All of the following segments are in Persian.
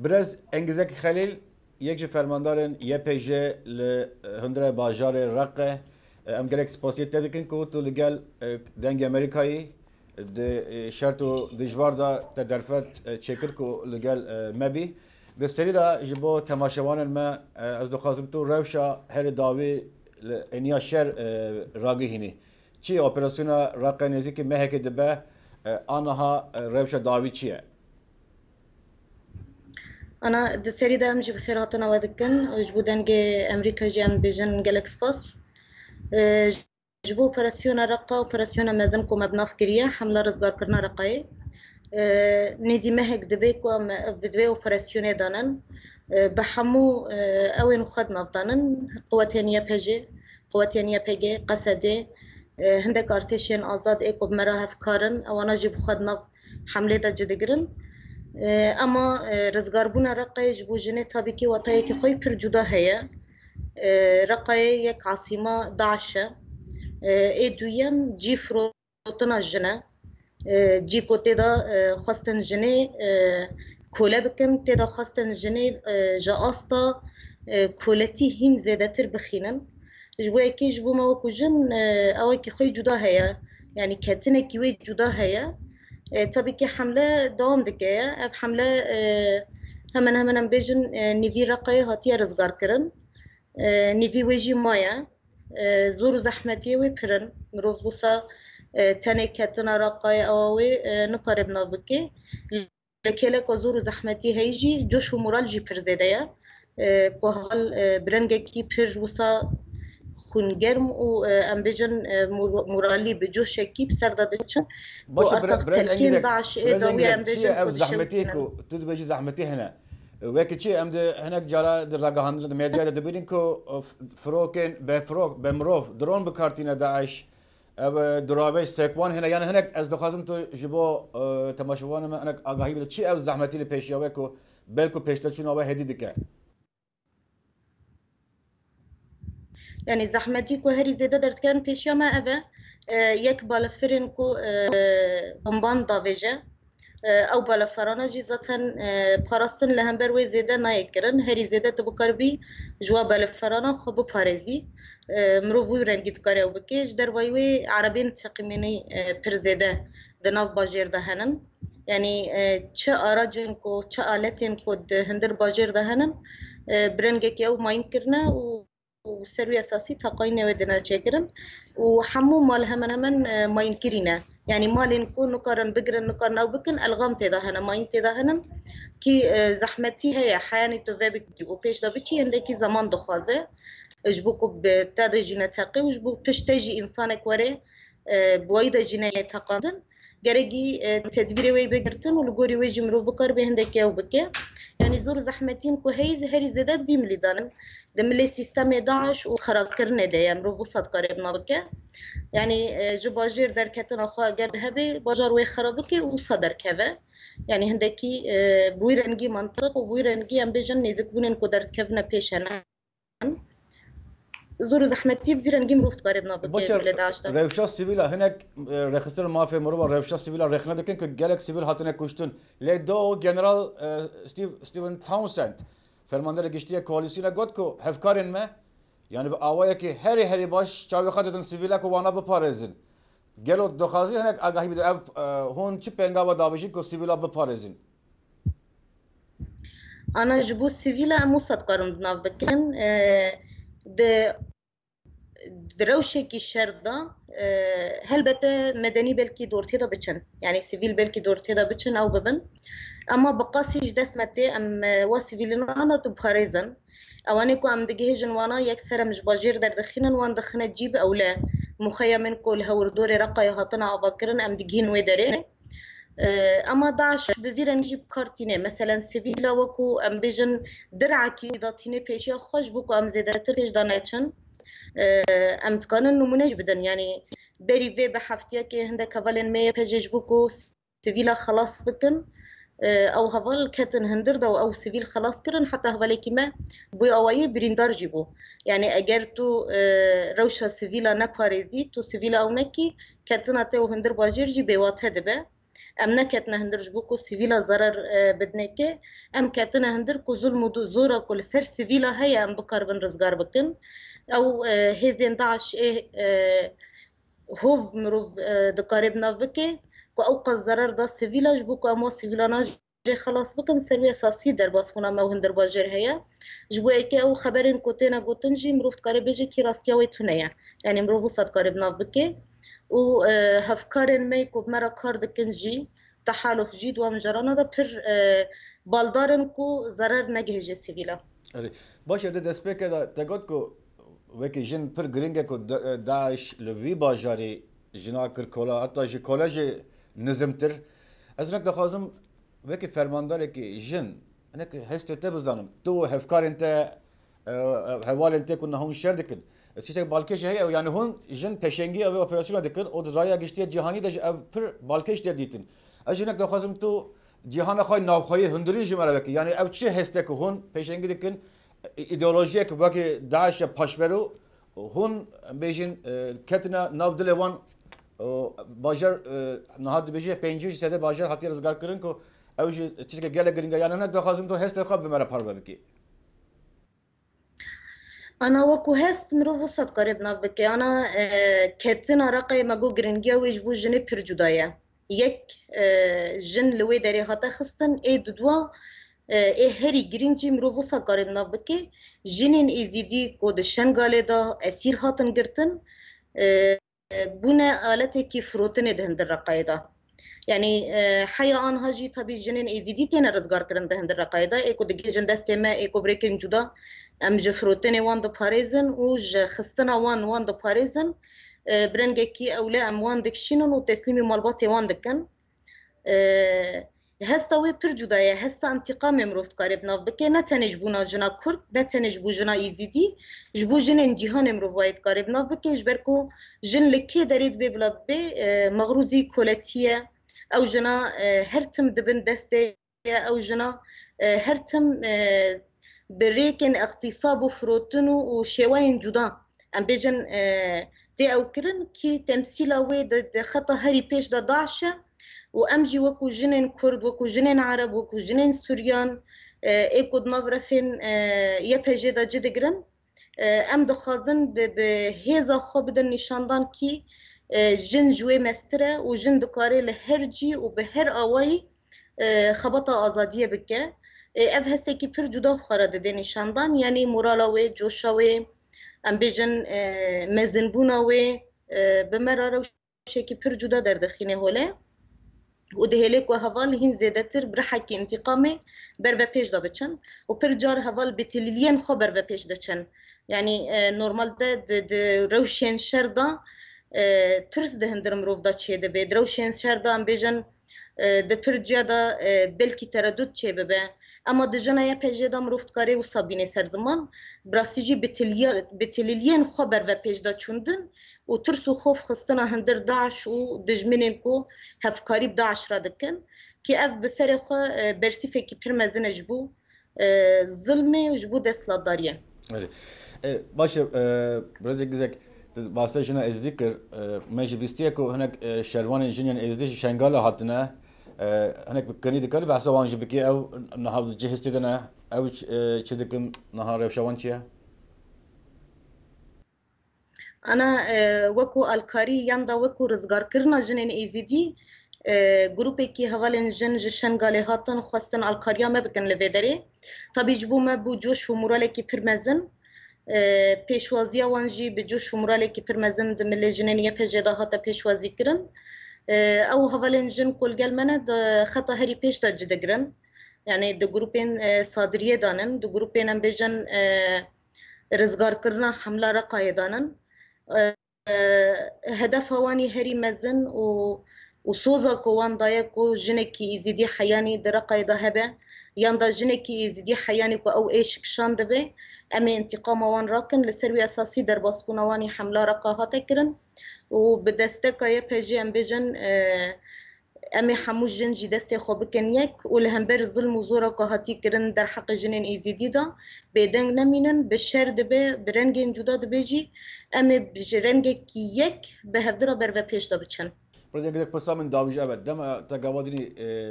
برز انگیزک خلیل یک جه فرماندارن یه پیجه لهندره باجار رقه ام گرک سپاسیت دکن که تو لگل دنگ امریکایی ده شرط و دجوار دا تدرفت چکر که لگل مبی به سری دا جبو تماشوان ما از دو خازم تو روشا هر داوی انیا شر راگی هینی چی اپراسیون رقه نزی که مهک دبه آنها روشا داوی چیه؟ أنا السري ده أمشي بخيراتنا ودكن جبودن جي أمريكا جام بيجن جالكس باس جبو أوبراسيون رقة أوبراسيون مازنكو مبنى فكرية حملة رزقار كرنا رقاي نزي مهك دبيكو فيديو أوبراسيون دانن بحمو أوين خدنا فدانن قواتينيا بيجي قواتينيا بيجي قصدي هندك ارتشين آزاد إيكو بمراها فكارن أوانا جيب خدنا حملة دا جدقرن اما رزگاربونا رقای جبو جنه تابی که وطایی که خوی پر جدا هیا رقای یک عاصمه داعشه ای دویم جی فروتنا جنه جی کو تیدا خواستن جنه کوله بکن تیدا خواستن جنه جا آستا کولتی هم زیده تر بخینن جبو اکی جبو ما وکو جن اوی که خوی جدا هیا yani ketine kiwi juda heye tabii ki hamle devam dike ev hamle hemen bejin nivi raqayı hatiye rızgar kirin nivi veji maya zor zahmetiye ve pirin mirov busa tane ketina raqayı awawi nqarib nabiki lekele ko zor zahmeti heyji josh moral ji pir zedeye ko hal brengeki pir busa خونگرم و امبیجن مورالی به جوش کی بسر داده چن باشه برز داعش داوی امبیجن او زحمتی کو تو بجی زحمتی هنا وکی چی ام هناك جرا در رگاهان مدیا ده ببینین کو فروکن به فروک به مروف درون بکارتینا داعش او دراوش سکوان هنا یعنی هناك از دخوازم تو جبو تماشوان ما هناك آگاهی بده چی او زحمتی پیشیاوه کو بلکو پیشتا چون او هدی دکه يعني زحمتي كو هري زيادة درت كان بيشيا ما أبا يك بالفرن كو بمبان دافيجا أو بالفرانا جيزة باراستن لهم بروي زيادة نايكرن هري زيادة تبكر بي جوا بالفرانا خبو باريزي مروفوي رنجيت كاريو بكيش دروايوي عربين تقيميني پر زيادة دناف باجير دهنن يعني چه آراجن كو چه آلتين كو هندر باجير دهنن برنجك يو ماين كرنا و سروي أساسي تقاين ودنا تشكرن وحمو مال همن ما ينكرنا يعني مال نكون نقارن بقرن نقارن أو بكن ألغام تدهنا ما ينتدهنا كي زحمتي هي حياني تفابك وبيش دابتي عندك زمان دخازة اجبوكو بتاد جينا تقي وجبو بيش تجي إنسانك وري بوايدا جينا يتقادن جرجي تدبير وي بقرتن ولقوري وي جمرو بكر بهندك أو بكي يعني زور زحمتين كوهيز هري زادات بيملي دانن دملي سيستم داعش وخراب كرنا ده يعني مرو وسط قريبنا بك يعني جباجير دركتنا خا جر هبي باجار وي خرابك وصدر كذا يعني هندكي بويرنجي منطق وبويرنجي ام بيجن نزكونن قدرت كفنا بيشنا زور زحمتي بيرنجي مرو قريبنا بك داعش روشا سيفيلا هناك رخصتر مافيا مرو روشا سيفيلا رخنا دكن كجالك سيفيل هاتنا كشتن لدو جنرال ستيفن تاونسند فرماندار گشتی کولیسیون گفت که هفکارن ما یعنی به آوایی که هری باش چاوی خاطرن سیویلا کو وانا بپارزن گلو دخازی هنگ آگاهی بده هون چی پنگا و داویشی که سیویلا بپارزن انا جبو سیویلا موساد کارم بناف بکن د دروشه کی شردا هلبته مدنی بلکی دورتی دا بچن يعني سيفيل بلکی دورتی دا بچن او ببن اما بقاسيش دسمتي ام واسيفيلنا انا تباريزن اوانيكو ام دجهجن وانا يكسر مش باجير در دخينن وان دخنه جيب او لا مخيمن كل هور دوري رقا هاتنا اباكرن ام دجين ويدرين اما داعش بفيرن جيب كارتينه مثلا سيفيلا وكو ام بيجن درعكي داتينه بيشي خوش بوكو ام زيدتر هيج دانيتشن ام تكانن نمونه بدن يعني بري في بحفتيا كي هنده كفالن مي بيجيج بوكو سيفيلا خلاص بكن او هفال كاتن هندرد او سيفيل خلاص كرن حتى هفالي كما بوي اوائي بريندار جيبو يعني اگر تو روشا سيفيلا نپاريزي تو سيفيلا او نكي كاتن اتو هندر باجير جي بيوات هدبه ام نکتنه هندر جبو کو سیویلا ضرر بدنه که ام کتنه هندر کو ظلم و زورا کل سر سیویلا هیا ام بکار بن رزگار بکن او هزین داعش هوف مروف دکاره بناف بکه کو او قز ضرر دا سیویلا جبو کو اما سیویلا ناج خلاص بکن سروی اساسی در باسفونا ما هندر باجر هيا جبوه که او خبرین کوتینا گوتنجی مروفت کاری بیجه کی راستیاوی تونه یعنی مروفو صد کاری بناف بکه و هفکارین می کو مرا کار دکنجی تحالف جید و مجرانا دا پر بالدارن کو ضرر نگهجه سیویلا باشه ده دست بکه دا گوت کو وکی جن پر گرینگه کو داعش لوی باجاری جنا کر کولا حتی جی کولا جی نظمتر از نک دخوازم وکی فرمانداره که جن انك هست تبزانم تو هفكار انت هوال انت كنا هون شر دكن تشتك بالكش هي يعني هون جن بيشنجي او اوبراسيون دكن او درايا گشتي جهاني دج پر بالكش ديتن اجنك دو خازم تو جهان خاي ناو خاي هندري جمره بك يعني او چه هستك هون بيشنجي دكن ايديولوژيك باقي داعش پاشورو هون بيجن كتنا ناو دلوان باجر نهاد بيجي 5 سده باجر هاتي رزگار کرن کو اوش چیزی که گله گرینگا یعنی نه دخوازم تو هست خواب بمره پار بکی انا وكو هست مروفو صد قريب ناف بكي انا كتنا رقي مگو گرینگیا ویش بو جنی پر جدایا یک جن لوی داری هاتا خستن ای دوا ای هری گرینجی مروفو صد قريب ناف بكي جنین ایزیدی کود شنگاله دا اسیر هاتن گرتن بونه آلته کی فروتن دهن در رقای دا يعني حيا آنها جي طبي جنين ايزيدي تينا رزگار کرن ده هندر رقايدا ايكو دگه جن دسته ما ايكو بريكن جدا ام جفروتني وان دو باريزن و خستنا وان دو باريزن برنگه كي اولا ام وان دكشينون و تسليمي مالباتي وان دكن هستا وي پر جدايا هستا انتقام مروفت قارب ناف بكي نتنه جبونا جنا كرد نتنه جبو جنا ايزيدي جبو جنين جيهان مروفايت قارب ناف بكي جبركو جن لكي داريد ببلا بي مغروزي كولاتيه او جنا هرتم دبن دسته او جنا هرتم بريكن اغتصاب فروتنو و شواين جدا ام بيجن دي او كرن كي تمثيل اوي د خطا هري بيش دا داعشه و امجي وكو جنين كرد وكو جنين عرب وكو جنين سوريان ايكود نافرفين يبهجي دا جدگرن ام دخازن بهيزا خوب دن نشاندان كي جن جوی مستره و جن دکاره لهرجی و به هر آوایی خبطه آزادیه بکه اف هسته که پر جدا خارده ده نشاندان یعنی مورالاوی جوشاوی ام بیجن مزنبوناوی بمراره شکی پر جدا در دخینه هوله و دهلیک و حوال هین زیده تر برحکی انتقامه بر و پیش دا بچن و پر جار حوال بتلیلین خو بر و پیش دا چن یعنی نورمال ده روشین شر دا ترس ده هندر مروف دا چه ده به دروشین شر دا ام بیجن ده پر جا دا بلکی تردد چه ببه اما ده جنا یا پیش دا مروفت کاری و سابینه سر زمان براستیجی بتلیلین خو بر و پیش دا چوندن و ترس و خوف خستنا هندر داعش و دجمنین کو هفکاری بداعش را دکن که اف بسر خو برسیفه کی پر مزن جبو ظلمه و جبو دستلات داریه باشه برازی گزک واسه جنا ازدیکر ماجی بیستیه کو هناك شروان جنین ازدیش شنگال هاتنه هناك بکنی دکار بحث وانج بکی او نهاد جهستی دنه او چه دکن نهار شوان چیه انا وكو الكاري ياندا وكو رزگار کرنا جنين ايزيدي گروپی کی حوالن جن جشنگاله هاتن خواستن الکاریا ما بکن لویدری طبی جبو ما بو جوش و موراله کی پرمزن پیشوازی وانجی به جوش و موراله کی پرمزن دمل جنین یا پجدا هات پیشوازی کرن او حوالن جن کل گل منه خطا هری پیش دا جدگرن یعنی دو گروپین صادریه دانن دو گروپین ام بجن رزگار کرنا حمله را قایدانن هدف هوانی هری مزن و سوزا کوان دایا کو جنکی زیدی حیانی درقای دهبه یاندا جنکی زیدی حیانی کو او ایش کشان دبه اما انتقام وان راکن لسروی اساسی در باسپونوانی حمله رقاهات کرن و بدستکای پجی ام بجن اما حموش جن جی دسته خوب کن یک و لهمبر ظلم و زورا قاهاتی کرن در حق جنین ایزیدی دا بدنگ نمینن به شر دبه برنگین جدا دبه جی اما برنگ کی یک به هفدرا بر و پیش دا بچن برز یک پسا من داویج ابد دم تقابلني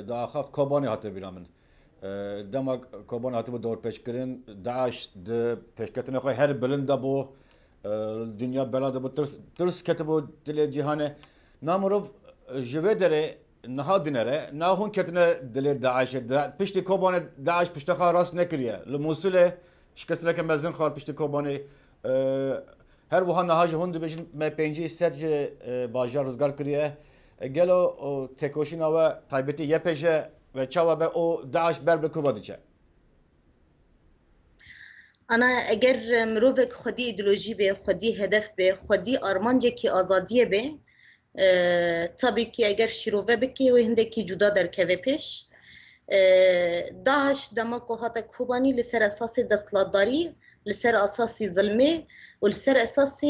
دا خاف كوباني هات بيرامن دم كوباني هات بدور پیش کرن داعش د پیشکتن خو هر بلند بو الدنيا بلاد بو ترس كتبو دل جهانه نامروف جويدره نهادنره ناهون كتنه دل داعش پشت كوباني داعش پشت خا راس نکریه لموصل شکست لك مزن خار پشت كوباني هر وها نهاج هند بجن ما پنجی ست باجار رزگار کریه گلو تکوشینا و تایبتی یه پیشه و چاوا به او داعش بر بکوبا دیچه أنا أجر مروفك خدي إيديولوژی به خدي هدف به خدي آرمانجه کی آزادیه به طبی کی اگر شیروه بکی و هنده کی جدا در که پیش داعش دماغو هاتا کوبانی لسر اساس دستلاتداری لسر اساس ظلمه ولسر اساس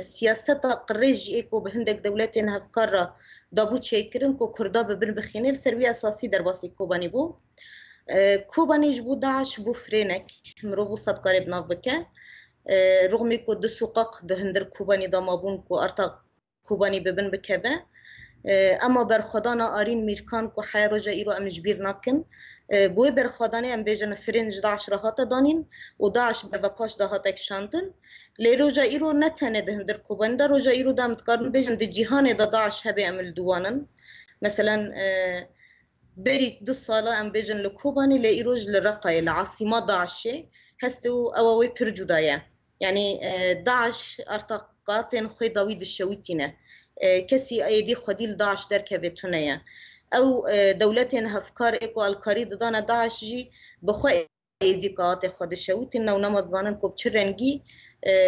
سیاست قريجي ايكو بهندك دولتين هفكار دابو تشيكرن كو كردا ببن بخينه لسر بي اساسي درباسي كوباني بو كوباني جبو داعش بو فرينك مروفو صدقاري بناف بكه رغم كو دو سوقاق دو هندر كوباني دامابون كو ارتا كوباني ببن بكبه اما برخدانا آرین میرکان کو حی رجا ایرو ام جبیر ناکن بوی برخدانه ام بیجن فرنج داعش راحت دانین و داعش بر وپاش دهات اکشاندن لی رجا ایرو نتنه دهندر کوبان دا رجا ایرو دام تکارن بیجن دی جهان دا داعش هبه عمل دوانن مثلا بری 2 ساله ام بیجن لکوبانی لی ایروج لرقای العاصمه داعشه هستو اووی پر جدایه يعني داعش ارتقاطين خوي داويد الشويتينه كسي ايدي خديل داعش دركبتونيا او دولتين هفكار ايكو القريد دانا داعش جي بخو ايدي قاط خد الشويتين نو نمط زانن كو بچرنگي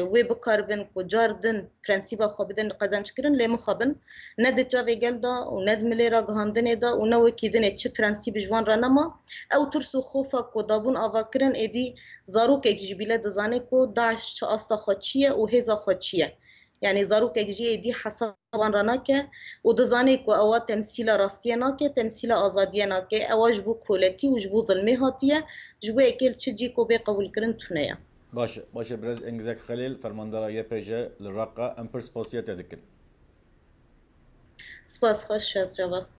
وي بكاربن كو جاردن برنسيبا خو بدن قزم شكرن لي مخابن ند جاوي گلدا و ند مليرا گهاندن دا و نو كيدن چ برنسيب جوان رانما او ترسو خوفا كو دابون اواكرن ايدي زاروك اجيبيله دزانه كو داعش چ اسا خوچيه و هزا خوچيه يعني زاروك اجي دي حسابان راناكه و دزانه كو او تمثيل راستيناكه تمثيل ازاديناكه او جبو كولتي و جبو ظلمي هاتيه جبو اكل چجي كو بي قبول كرن تونيا باشه برز انگزک خلیل فرماندار YPG للرقة امپرس بوسيات يدكن سپاس خوش شد جواب